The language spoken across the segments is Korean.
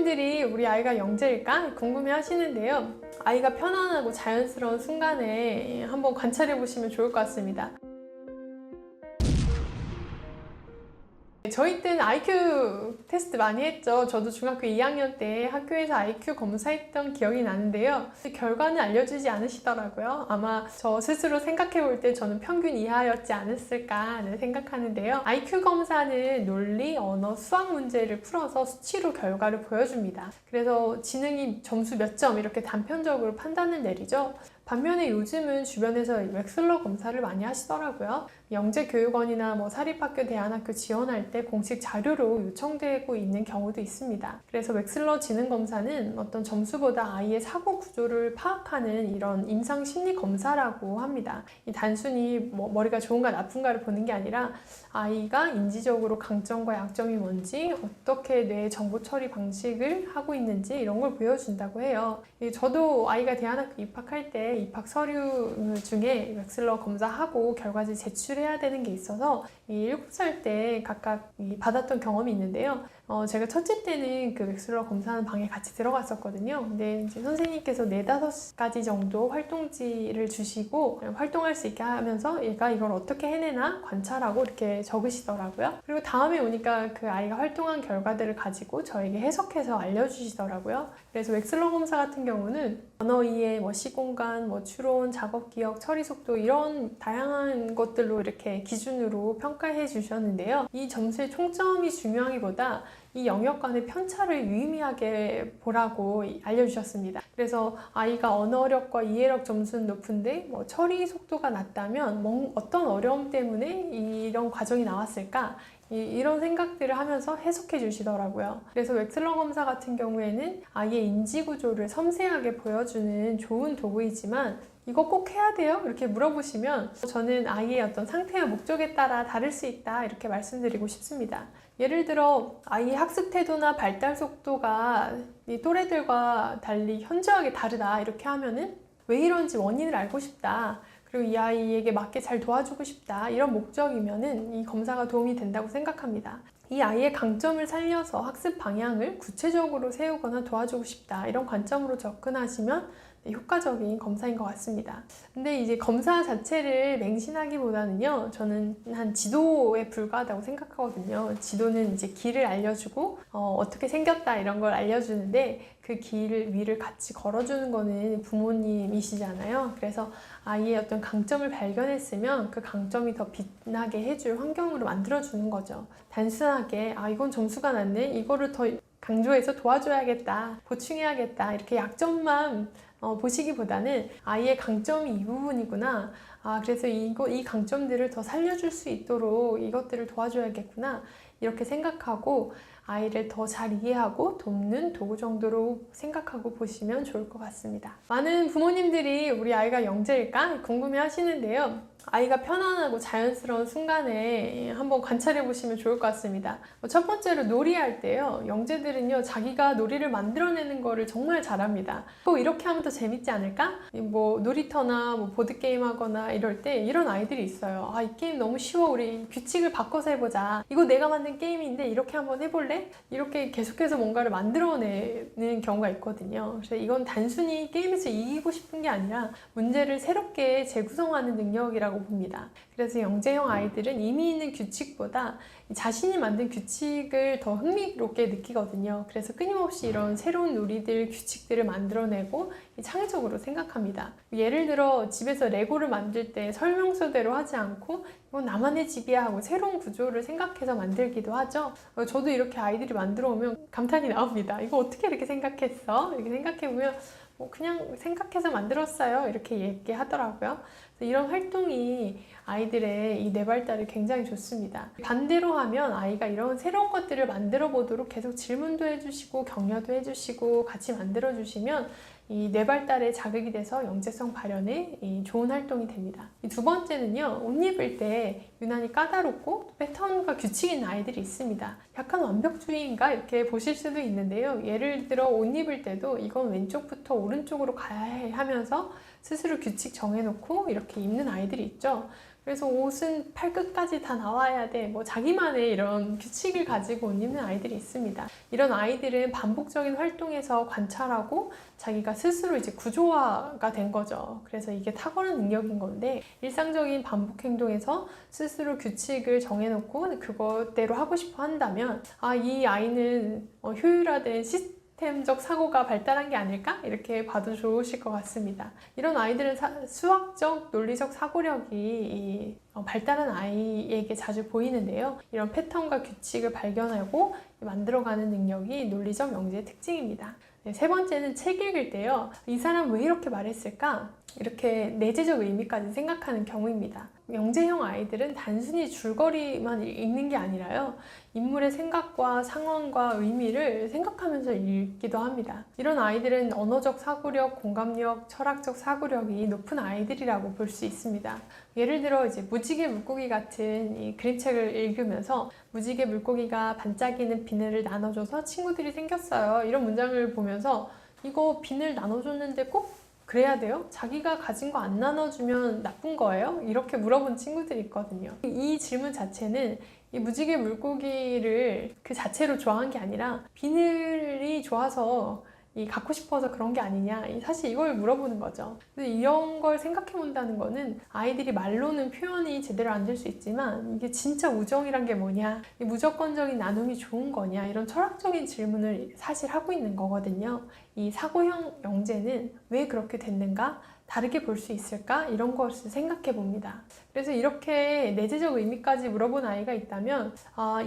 부모님들이 우리 아이가 영재일까 궁금해 하시는데요. 아이가 편안하고 자연스러운 순간에 한번 관찰해 보시면 좋을 것 같습니다. 저희 때는 IQ 테스트 많이 했죠. 저도 중학교 2학년 때 학교에서 IQ 검사했던 기억이 나는데요. 결과는 알려주지 않으시더라고요. 아마 저 스스로 생각해 볼 때 저는 평균 이하였지 않았을까 생각하는데요. IQ 검사는 논리, 언어, 수학 문제를 풀어서 수치로 결과를 보여줍니다. 그래서 지능이 점수 몇 점 이렇게 단편적으로 판단을 내리죠. 반면에 요즘은 주변에서 웩슬러 검사를 많이 하시더라고요. 영재교육원이나 사립학교, 대안학교 지원할 때 공식 자료로 요청되고 있는 경우도 있습니다. 그래서 웩슬러 지능검사는 어떤 점수보다 아이의 사고 구조를 파악하는 이런 임상 심리 검사라고 합니다. 단순히 머리가 좋은가 나쁜가를 보는 게 아니라 아이가 인지적으로 강점과 약점이 뭔지, 어떻게 뇌 정보 처리 방식을 하고 있는지 이런 걸 보여준다고 해요. 저도 아이가 대안학교 입학할 때 입학 서류 중에 웩슬러 검사하고 결과지 제출해야 되는 게 있어서 7살 때 각각 받았던 경험이 있는데요. 제가 첫째 때는 그 웩슬러 검사하는 방에 같이 들어갔었거든요. 근데 이제 선생님께서 4-5가지 정도 활동지를 주시고 활동할 수 있게 하면서 얘가 이걸 어떻게 해내나 관찰하고 이렇게 적으시더라고요. 그리고 다음에 오니까 그 아이가 활동한 결과들을 가지고 저에게 해석해서 알려주시더라고요. 그래서 웩슬러 검사 같은 경우는 언어 이해, 시공간, 추론, 작업 기억, 처리 속도 이런 다양한 것들로 이렇게 기준으로 평가해 주셨는데요. 이 점수의 총점이 중요하기보다 이 영역 간의 편차를 유의미하게 보라고 알려주셨습니다. 그래서 아이가 언어력과 이해력 점수는 높은데 처리 속도가 낮다면 어떤 어려움 때문에 이런 과정이 나왔을까? 이런 생각들을 하면서 해석해 주시더라고요. 그래서 웩슬러 검사 같은 경우에는 아이의 인지 구조를 섬세하게 보여주는 좋은 도구이지만 이거 꼭 해야 돼요? 이렇게 물어보시면 저는 아이의 어떤 상태와 목적에 따라 다를 수 있다 이렇게 말씀드리고 싶습니다. 예를 들어 아이의 학습 태도나 발달 속도가 이 또래들과 달리 현저하게 다르다 이렇게 하면은 왜 이런지 원인을 알고 싶다. 그리고 이 아이에게 맞게 잘 도와주고 싶다. 이런 목적이면은 이 검사가 도움이 된다고 생각합니다. 이 아이의 강점을 살려서 학습 방향을 구체적으로 세우거나 도와주고 싶다. 이런 관점으로 접근하시면 효과적인 검사인 것 같습니다. 근데 이제 검사 자체를 맹신하기보다는요, 저는 한 지도에 불과하다고 생각하거든요. 지도는 이제 길을 알려주고, 어떻게 생겼다 이런 걸 알려주는데, 그 길 위를 같이 걸어주는 거는 부모님이시잖아요. 그래서 아이의 어떤 강점을 발견했으면 그 강점이 더 빛나게 해줄 환경으로 만들어주는 거죠. 단순하게, 이건 점수가 낮네? 이거를 더 강조해서 도와줘야겠다, 보충해야겠다, 이렇게 약점만 보시기보다는 아이의 강점이 이 부분이구나. 그래서 이 강점들을 더 살려줄 수 있도록 이것들을 도와줘야겠구나. 이렇게 생각하고 아이를 더 잘 이해하고 돕는 도구 정도로 생각하고 보시면 좋을 것 같습니다. 많은 부모님들이 우리 아이가 영재일까 궁금해 하시는데요. 아이가 편안하고 자연스러운 순간에 한번 관찰해 보시면 좋을 것 같습니다. 첫 번째로 놀이할 때요. 영재들은요, 자기가 놀이를 만들어내는 거를 정말 잘합니다. 이렇게 하면 더 재밌지 않을까? 놀이터나 보드게임 하거나 이럴 때 이런 아이들이 있어요. 이 게임 너무 쉬워. 우리 규칙을 바꿔서 해보자. 이거 내가 만든 게임인데 이렇게 한번 해볼래? 이렇게 계속해서 뭔가를 만들어내는 경우가 있거든요. 그래서 이건 단순히 게임에서 이기고 싶은 게 아니라 문제를 새롭게 재구성하는 능력이라고 봅니다. 그래서 영재형 아이들은 이미 있는 규칙보다 자신이 만든 규칙을 더 흥미롭게 느끼거든요. 그래서 끊임없이 이런 새로운 놀이들, 규칙들을 만들어내고 창의적으로 생각합니다. 예를 들어 집에서 레고를 만들 때 설명서대로 하지 않고 이건 나만의 집이야 하고 새로운 구조를 생각해서 만들기도 하죠. 저도 이렇게 아이들이 만들어 오면 감탄이 나옵니다. 이거 어떻게 이렇게 생각했어? 이렇게 생각해보면 그냥 생각해서 만들었어요. 이렇게 얘기하더라고요. 이런 활동이 아이들의 이 뇌발달에 굉장히 좋습니다. 반대로 하면 아이가 이런 새로운 것들을 만들어 보도록 계속 질문도 해주시고 격려도 해주시고 같이 만들어 주시면 이 뇌발달에 자극이 돼서 영재성 발현에 좋은 활동이 됩니다. 두 번째는요, 옷 입을 때 유난히 까다롭고 패턴과 규칙이 있는 아이들이 있습니다. 약간 완벽주의인가 이렇게 보실 수도 있는데요. 예를 들어 옷 입을 때도 이건 왼쪽부터 오른쪽으로 가야 해 하면서 스스로 규칙 정해놓고 이렇게 입는 아이들이 있죠. 그래서 옷은 팔끝까지 다 나와야 돼. 뭐 자기만의 이런 규칙을 가지고 있는 아이들이 있습니다. 이런 아이들은 반복적인 활동에서 관찰하고 자기가 스스로 이제 구조화가 된 거죠. 그래서 이게 탁월한 능력인 건데, 일상적인 반복 행동에서 스스로 규칙을 정해놓고 그것대로 하고 싶어 한다면, 이 아이는 효율화된 시스템적 사고가 발달한 게 아닐까? 이렇게 봐도 좋으실 것 같습니다. 이런 아이들은 수학적, 논리적 사고력이 발달한 아이에게 자주 보이는데요. 이런 패턴과 규칙을 발견하고 만들어가는 능력이 논리적 영재의 특징입니다. 네, 세 번째는 책 읽을 때요. 이 사람 왜 이렇게 말했을까? 이렇게 내재적 의미까지 생각하는 경우입니다. 영재형 아이들은 단순히 줄거리만 읽는 게 아니라요. 인물의 생각과 상황과 의미를 생각하면서 읽기도 합니다. 이런 아이들은 언어적 사고력, 공감력, 철학적 사고력이 높은 아이들이라고 볼 수 있습니다. 예를 들어 이제 무지개 물고기 같은 이 그림책을 읽으면서 무지개 물고기가 반짝이는 비늘을 나눠줘서 친구들이 생겼어요. 이런 문장을 보면서 이거 비늘 나눠줬는데 꼭 그래야 돼요? 자기가 가진 거 안 나눠주면 나쁜 거예요? 이렇게 물어본 친구들이 있거든요. 이 질문 자체는 이 무지개 물고기를 그 자체로 좋아한 게 아니라 비늘이 좋아서 갖고 싶어서 그런 게 아니냐, 사실 이걸 물어보는 거죠. 이런 걸 생각해 본다는 거는 아이들이 말로는 표현이 제대로 안 될 수 있지만 이게 진짜 우정이란 게 뭐냐, 이 무조건적인 나눔이 좋은 거냐, 이런 철학적인 질문을 사실 하고 있는 거거든요. 이 사고형 영재는 왜 그렇게 됐는가? 다르게 볼 수 있을까? 이런 것을 생각해 봅니다. 그래서 이렇게 내재적 의미까지 물어본 아이가 있다면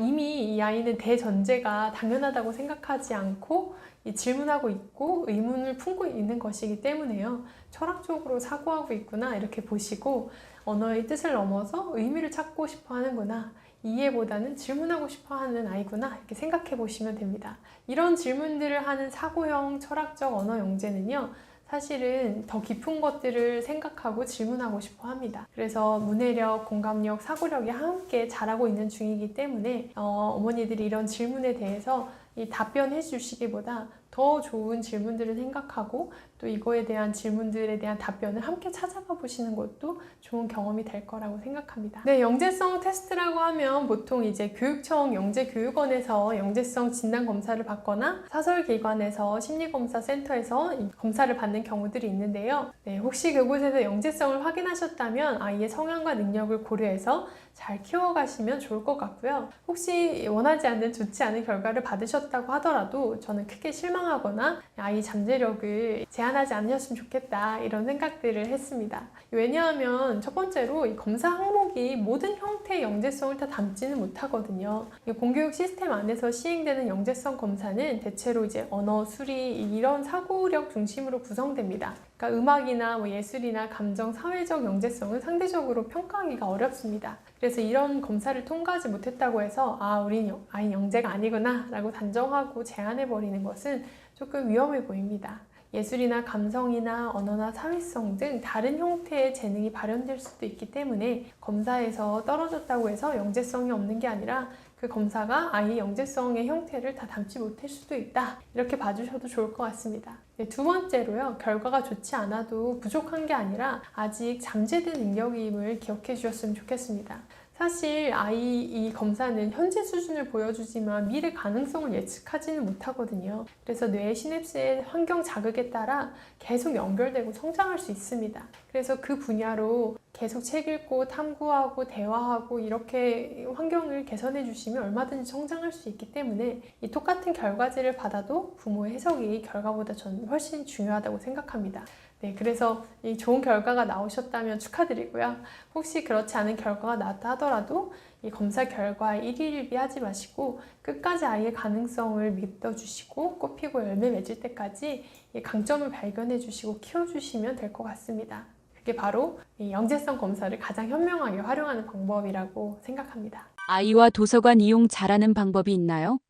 이미 이 아이는 대전제가 당연하다고 생각하지 않고 질문하고 있고 의문을 품고 있는 것이기 때문에요. 철학적으로 사고하고 있구나 이렇게 보시고 언어의 뜻을 넘어서 의미를 찾고 싶어 하는구나, 이해보다는 질문하고 싶어 하는 아이구나 이렇게 생각해 보시면 됩니다. 이런 질문들을 하는 사고형 철학적 언어 영재는요, 사실은 더 깊은 것들을 생각하고 질문하고 싶어 합니다. 그래서 문해력, 공감력, 사고력이 함께 자라고 있는 중이기 때문에 어머니들이 이런 질문에 대해서 답변해 주시기보다 더 좋은 질문들을 생각하고 또 이거에 대한 질문들에 대한 답변을 함께 찾아가 보시는 것도 좋은 경험이 될 거라고 생각합니다. 네, 영재성 테스트라고 하면 보통 이제 교육청 영재교육원에서 영재성 진단 검사를 받거나 사설기관에서 심리검사센터에서 이 검사를 받는 경우들이 있는데요. 네, 혹시 그곳에서 영재성을 확인하셨다면 아이의 성향과 능력을 고려해서 잘 키워가시면 좋을 것 같고요. 혹시 원하지 않는 좋지 않은 결과를 받으셨다고 하더라도 저는 크게 실망하거나 아이 잠재력을 제한하지 않으셨으면 좋겠다 이런 생각들을 했습니다. 왜냐하면 첫 번째로 이 검사 항목이 모든 형태의 영재성을 다 담지는 못하거든요. 공교육 시스템 안에서 시행되는 영재성 검사는 대체로 이제 언어, 수리 이런 사고력 중심으로 구성됩니다. 그러니까 음악이나 예술이나 감정, 사회적 영재성은 상대적으로 평가하기가 어렵습니다. 그래서 이런 검사를 통과하지 못했다고 해서 우린 아이 영재가 아니구나 라고 단정하고 제한해버리는 것은 조금 위험해 보입니다. 예술이나 감성이나 언어나 사회성 등 다른 형태의 재능이 발현될 수도 있기 때문에 검사에서 떨어졌다고 해서 영재성이 없는 게 아니라 그 검사가 아이의 영재성의 형태를 다 담지 못할 수도 있다, 이렇게 봐주셔도 좋을 것 같습니다. 네, 두 번째로요, 결과가 좋지 않아도 부족한 게 아니라 아직 잠재된 능력임을 기억해 주셨으면 좋겠습니다. 사실 아이 이 검사는 현재 수준을 보여주지만 미래 가능성을 예측하지는 못하거든요. 그래서 뇌의 시냅스의 환경 자극에 따라 계속 연결되고 성장할 수 있습니다. 그래서 그 분야로 계속 책 읽고 탐구하고 대화하고 이렇게 환경을 개선해 주시면 얼마든지 성장할 수 있기 때문에 이 똑같은 결과지를 받아도 부모의 해석이 결과보다 저는 훨씬 중요하다고 생각합니다. 네, 그래서 이 좋은 결과가 나오셨다면 축하드리고요. 혹시 그렇지 않은 결과가 나왔다 하더라도 이 검사 결과에 일희일비하지 마시고 끝까지 아이의 가능성을 믿어주시고 꽃피고 열매 맺을 때까지 이 강점을 발견해 주시고 키워주시면 될 것 같습니다. 그게 바로 이 영재성 검사를 가장 현명하게 활용하는 방법이라고 생각합니다. 아이와 도서관 이용 잘하는 방법이 있나요?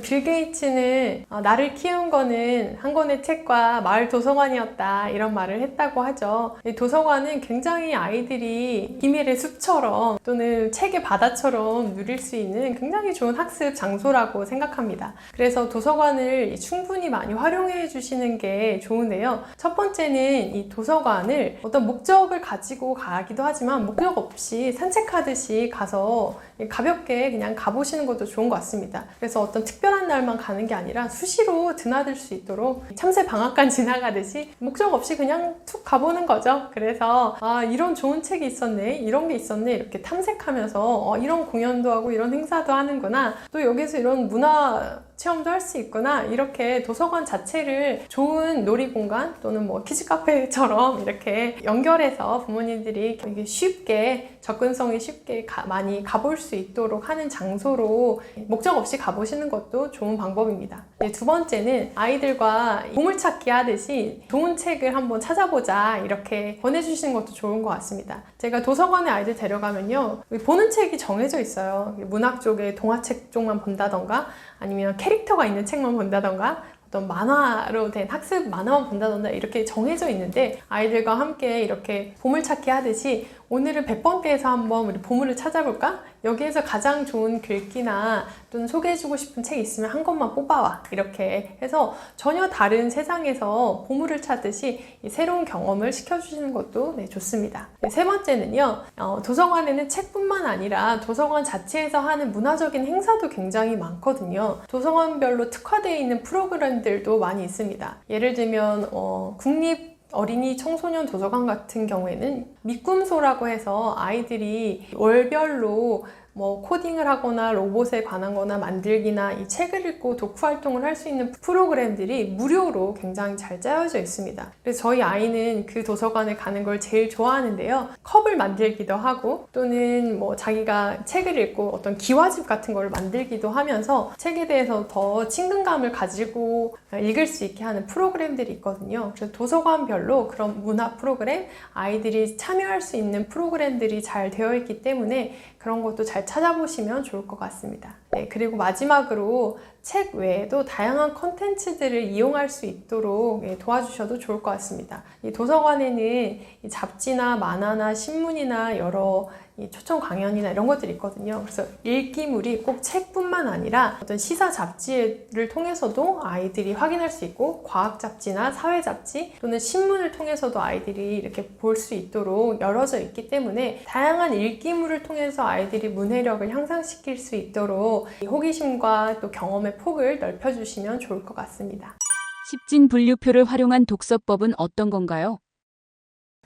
빌 게이츠는 나를 키운 거는 한 권의 책과 마을 도서관이었다 이런 말을 했다고 하죠. 이 도서관은 굉장히 아이들이 비밀의 숲처럼 또는 책의 바다처럼 누릴 수 있는 굉장히 좋은 학습 장소라고 생각합니다. 그래서 도서관을 충분히 많이 활용해 주시는 게 좋은데요. 첫 번째는 이 도서관을 어떤 목적을 가지고 가기도 하지만 목적 없이 산책하듯이 가서 가볍게 그냥 가보시는 것도 좋은 것 같습니다. 그래서 어떤 특별한 날만 가는 게 아니라 수시로 드나들 수 있도록 참새 방앗간 지나가듯이 목적 없이 그냥 툭 가보는 거죠. 그래서 이런 좋은 책이 있었네, 이런 게 있었네 이렇게 탐색하면서 이런 공연도 하고 이런 행사도 하는구나, 또 여기서 이런 문화 체험도 할 수 있구나, 이렇게 도서관 자체를 좋은 놀이공간 또는 뭐 키즈카페처럼 이렇게 연결해서 부모님들이 쉽게 접근성이 쉽게 많이 가볼 수 있도록 하는 장소로 목적 없이 가보시는 것도 좋은 방법입니다. 두 번째는 아이들과 보물찾기 하듯이 좋은 책을 한번 찾아보자 이렇게 권해주시는 것도 좋은 것 같습니다. 제가 도서관에 아이들 데려가면요, 보는 책이 정해져 있어요. 문학 쪽에 동화책 쪽만 본다던가 아니면 캐릭터가 있는 책만 본다던가 어떤 만화로 된 학습 만화만 본다던가 이렇게 정해져 있는데, 아이들과 함께 이렇게 보물찾기 하듯이 오늘은 100번대에서 한번 우리 보물을 찾아볼까? 여기에서 가장 좋은 글귀나 또는 소개해주고 싶은 책 있으면 한 권만 뽑아와 이렇게 해서 전혀 다른 세상에서 보물을 찾듯이 이 새로운 경험을 시켜주시는 것도 좋습니다. 세 번째는요, 도서관에는 책뿐만 아니라 도서관 자체에서 하는 문화적인 행사도 굉장히 많거든요. 도서관별로 특화되어 있는 프로그램들도 많이 있습니다. 예를 들면 국립 어린이 청소년 도서관 같은 경우에는 미꿈소라고 해서 아이들이 월별로 뭐 코딩을 하거나 로봇에 관한 거나 만들기나 이 책을 읽고 독후 활동을 할 수 있는 프로그램들이 무료로 굉장히 잘 짜여져 있습니다. 그래서 저희 아이는 그 도서관에 가는 걸 제일 좋아하는데요. 컵을 만들기도 하고 또는 뭐 자기가 책을 읽고 어떤 기와집 같은 걸 만들기도 하면서 책에 대해서 더 친근감을 가지고 읽을 수 있게 하는 프로그램들이 있거든요. 그래서 도서관별로 그런 문화 프로그램, 아이들이 참여할 수 있는 프로그램들이 잘 되어 있기 때문에 그런 것도 잘 찾아보시면 좋을 것 같습니다. 그리고 마지막으로 책 외에도 다양한 컨텐츠들을 이용할 수 있도록 도와주셔도 좋을 것 같습니다. 이 도서관에는 이 잡지나 만화나 신문이나 여러 초청 강연이나 이런 것들이 있거든요. 그래서 읽기물이 꼭 책뿐만 아니라 어떤 시사 잡지를 통해서도 아이들이 확인할 수 있고, 과학 잡지나 사회 잡지 또는 신문을 통해서도 아이들이 이렇게 볼 수 있도록 열어져 있기 때문에 다양한 읽기물을 통해서 아이들이 문해력을 향상시킬 수 있도록 호기심과 또 경험의 폭을 넓혀주시면 좋을 것 같습니다. 십진분류표를 활용한 독서법은 어떤 건가요?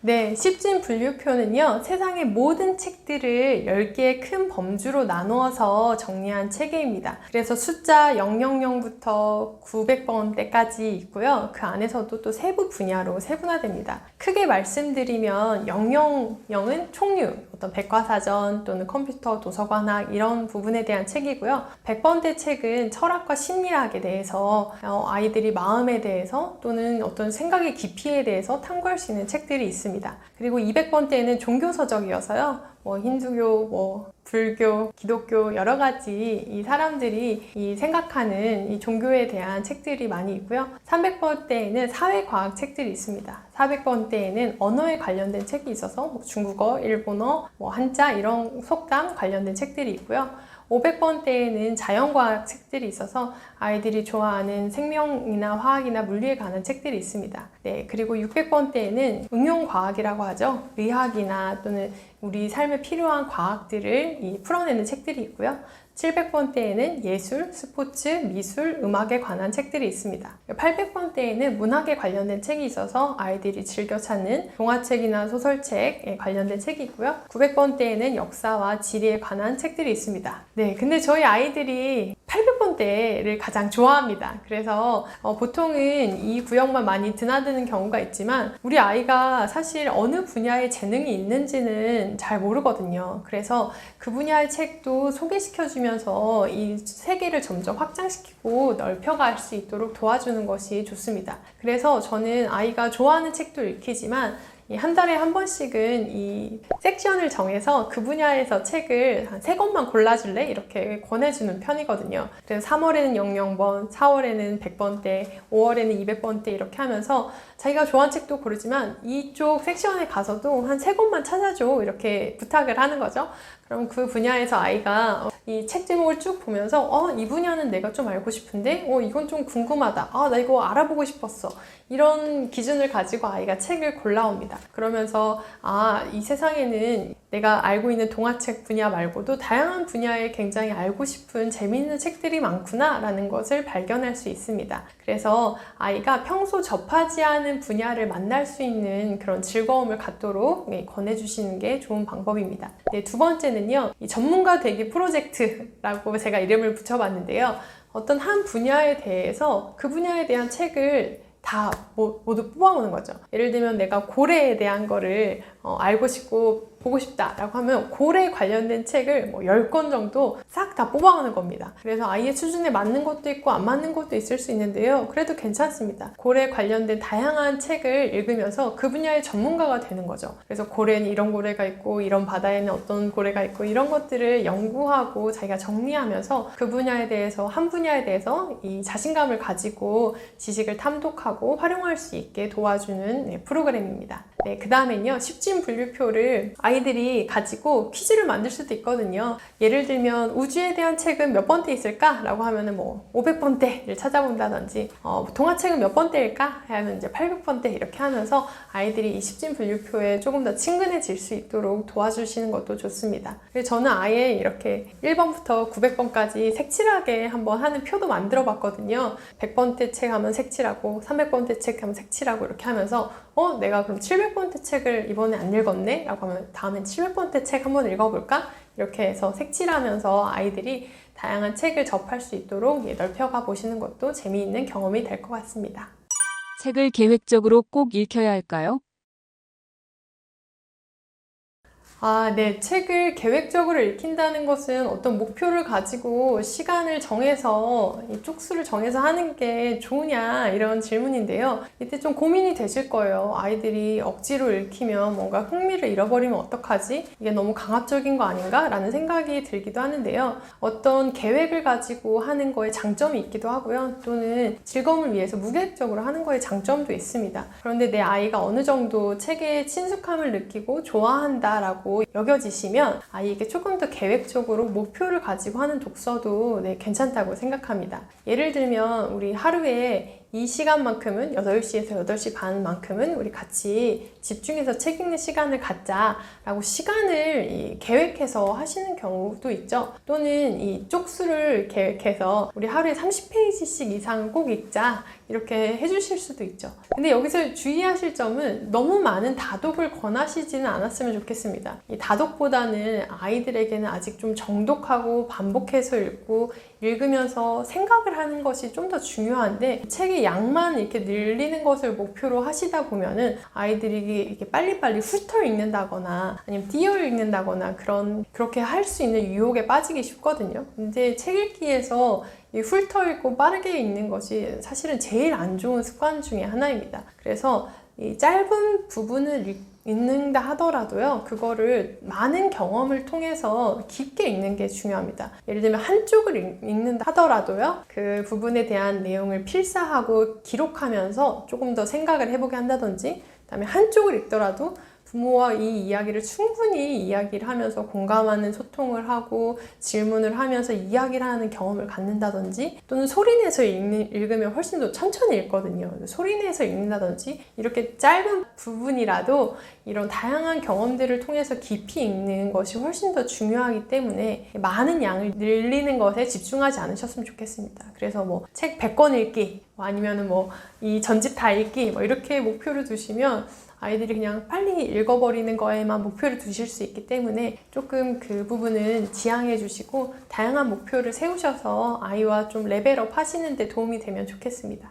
네, 십진분류표는요, 세상의 모든 책들을 10개의 큰 범주로 나누어서 정리한 체계입니다. 그래서 숫자 000부터 900번대까지 있고요. 그 안에서도 또 세부 분야로 세분화됩니다. 크게 말씀드리면 000은 총류, 어떤 백과사전 또는 컴퓨터, 도서관학 이런 부분에 대한 책이고요. 100번대 책은 철학과 심리학에 대해서 아이들이 마음에 대해서 또는 어떤 생각의 깊이에 대해서 탐구할 수 있는 책들이 있습니다. 그리고 200번대에는 종교서적이어서요. 힌두교, 불교, 기독교 여러 가지 이 사람들이 생각하는 이 종교에 대한 책들이 많이 있고요. 300번대에는 사회과학 책들이 있습니다. 400번대에는 언어에 관련된 책이 있어서 중국어, 일본어, 한자 이런 속담 관련된 책들이 있고요. 500번대에는 자연과학 책들이 있어서 아이들이 좋아하는 생명이나 화학이나 물리에 관한 책들이 있습니다. 그리고 600번대에는 응용과학이라고 하죠. 의학이나 또는 우리 삶에 필요한 과학들을 풀어내는 책들이 있고요. 700번대에는 예술, 스포츠, 미술, 음악에 관한 책들이 있습니다. 800번대에는 문학에 관련된 책이 있어서 아이들이 즐겨 찾는 동화책이나 소설책에 관련된 책이 있고요. 900번대에는 역사와 지리에 관한 책들이 있습니다. 근데 저희 아이들이 800번대를 가장 좋아합니다. 그래서 보통은 이 구역만 많이 드나드는 경우가 있지만 우리 아이가 사실 어느 분야에 재능이 있는지는 잘 모르거든요. 그래서 그 분야의 책도 소개시켜주면서 이 세계를 점점 확장시키고 넓혀갈 수 있도록 도와주는 것이 좋습니다. 그래서 저는 아이가 좋아하는 책도 읽히지만 한 달에 한 번씩은 이 섹션을 정해서 그 분야에서 책을 한 3권만 골라줄래? 이렇게 권해주는 편이거든요. 그래서 3월에는 00번, 4월에는 100번대, 5월에는 200번대 이렇게 하면서 자기가 좋아하는 책도 고르지만 이쪽 섹션에 가서도 한 3권만 찾아줘 이렇게 부탁을 하는 거죠. 그럼 그 분야에서 아이가 이 책 제목을 쭉 보면서 이 분야는 내가 좀 알고 싶은데 이건 좀 궁금하다. 나 이거 알아보고 싶었어. 이런 기준을 가지고 아이가 책을 골라옵니다. 그러면서 이 세상에는 내가 알고 있는 동화책 분야 말고도 다양한 분야에 굉장히 알고 싶은 재미있는 책들이 많구나 라는 것을 발견할 수 있습니다. 그래서 아이가 평소 접하지 않은 분야를 만날 수 있는 그런 즐거움을 갖도록 권해주시는 게 좋은 방법입니다. 네, 두 번째는요, 이 전문가 되기 프로젝트라고 제가 이름을 붙여봤는데요. 어떤 한 분야에 대해서 그 분야에 대한 책을 다 모두 뽑아오는 거죠. 예를 들면 내가 고래에 대한 거를 알고 싶고 보고 싶다라고 하면 고래 관련된 책을 10권 정도 싹 다 뽑아오는 겁니다. 그래서 아이의 수준에 맞는 것도 있고 안 맞는 것도 있을 수 있는데요. 그래도 괜찮습니다. 고래 관련된 다양한 책을 읽으면서 그 분야의 전문가가 되는 거죠. 그래서 고래는 이런 고래가 있고 이런 바다에는 어떤 고래가 있고 이런 것들을 연구하고 자기가 정리하면서 그 분야에 대해서 한 분야에 대해서 이 자신감을 가지고 지식을 탐독하고 활용할 수 있게 도와주는 프로그램입니다. 네, 그 다음엔요, 10진 분류표를 아이들이 가지고 퀴즈를 만들 수도 있거든요. 예를 들면 우주에 대한 책은 몇 번째 있을까? 라고 하면은 500번째를 찾아본다든지 동화책은 몇 번째일까? 하면 이제 800번째 이렇게 하면서 아이들이 이 10진 분류표에 조금 더 친근해질 수 있도록 도와주시는 것도 좋습니다. 그래서 저는 아예 이렇게 1번부터 900번까지 색칠하게 한번 하는 표도 만들어 봤거든요. 100번째 책 하면 색칠하고 300번째 책 하면 색칠하고 이렇게 하면서 내가 그럼 700번째 책을 이번에 안 읽었네? 라고 하면 다음엔 700번째 책 한번 읽어볼까? 이렇게 해서 색칠하면서 아이들이 다양한 책을 접할 수 있도록 넓혀가 보시는 것도 재미있는 경험이 될 것 같습니다. 책을 계획적으로 꼭 읽혀야 할까요? 네. 책을 계획적으로 읽힌다는 것은 어떤 목표를 가지고 시간을 정해서 이 쪽수를 정해서 하는 게 좋으냐 이런 질문인데요. 이때 좀 고민이 되실 거예요. 아이들이 억지로 읽히면 뭔가 흥미를 잃어버리면 어떡하지? 이게 너무 강압적인 거 아닌가? 라는 생각이 들기도 하는데요. 어떤 계획을 가지고 하는 거에 장점이 있기도 하고요. 또는 즐거움을 위해서 무계획적으로 하는 거에 장점도 있습니다. 그런데 내 아이가 어느 정도 책에 친숙함을 느끼고 좋아한다라고 여겨지시면 아이에게 조금 더 계획적으로 목표를 가지고 하는 독서도 괜찮다고 생각합니다. 예를 들면 우리 하루에 이 시간만큼은 8시에서 8시 반만큼은 우리 같이 집중해서 책 읽는 시간을 갖자라고 시간을 계획해서 하시는 경우도 있죠. 또는 이 쪽수를 계획해서 우리 하루에 30페이지씩 이상은 꼭 읽자 이렇게 해주실 수도 있죠. 근데 여기서 주의하실 점은 너무 많은 다독을 권하시지는 않았으면 좋겠습니다. 이 다독보다는 아이들에게는 아직 좀 정독하고 반복해서 읽고 읽으면서 생각을 하는 것이 좀 더 중요한데 책의 양만 이렇게 늘리는 것을 목표로 하시다 보면은 아이들이 이렇게 빨리빨리 훑어 읽는다거나 아니면 띄어 읽는다거나 그렇게 할 수 있는 유혹에 빠지기 쉽거든요. 근데 책 읽기에서 이 훑어 읽고 빠르게 읽는 것이 사실은 제일 안 좋은 습관 중에 하나입니다. 그래서 이 짧은 부분을 읽는다 하더라도요, 그거를 많은 경험을 통해서 깊게 읽는 게 중요합니다. 예를 들면 한쪽을 읽는다 하더라도요, 그 부분에 대한 내용을 필사하고 기록하면서 조금 더 생각을 해보게 한다든지, 그다음에 한쪽을 읽더라도 부모와 이 이야기를 충분히 이야기를 하면서 공감하는 소통을 하고 질문을 하면서 이야기를 하는 경험을 갖는다든지, 또는 소리내서 읽으면 훨씬 더 천천히 읽거든요. 소리내서 읽는다든지 이렇게 짧은 부분이라도 이런 다양한 경험들을 통해서 깊이 읽는 것이 훨씬 더 중요하기 때문에 많은 양을 늘리는 것에 집중하지 않으셨으면 좋겠습니다. 그래서 책 100권 읽기 아니면은 이 전집 다 읽기 이렇게 목표를 두시면 아이들이 그냥 빨리 읽어버리는 거에만 목표를 두실 수 있기 때문에 조금 그 부분은 지양해 주시고 다양한 목표를 세우셔서 아이와 좀 레벨업 하시는 데 도움이 되면 좋겠습니다.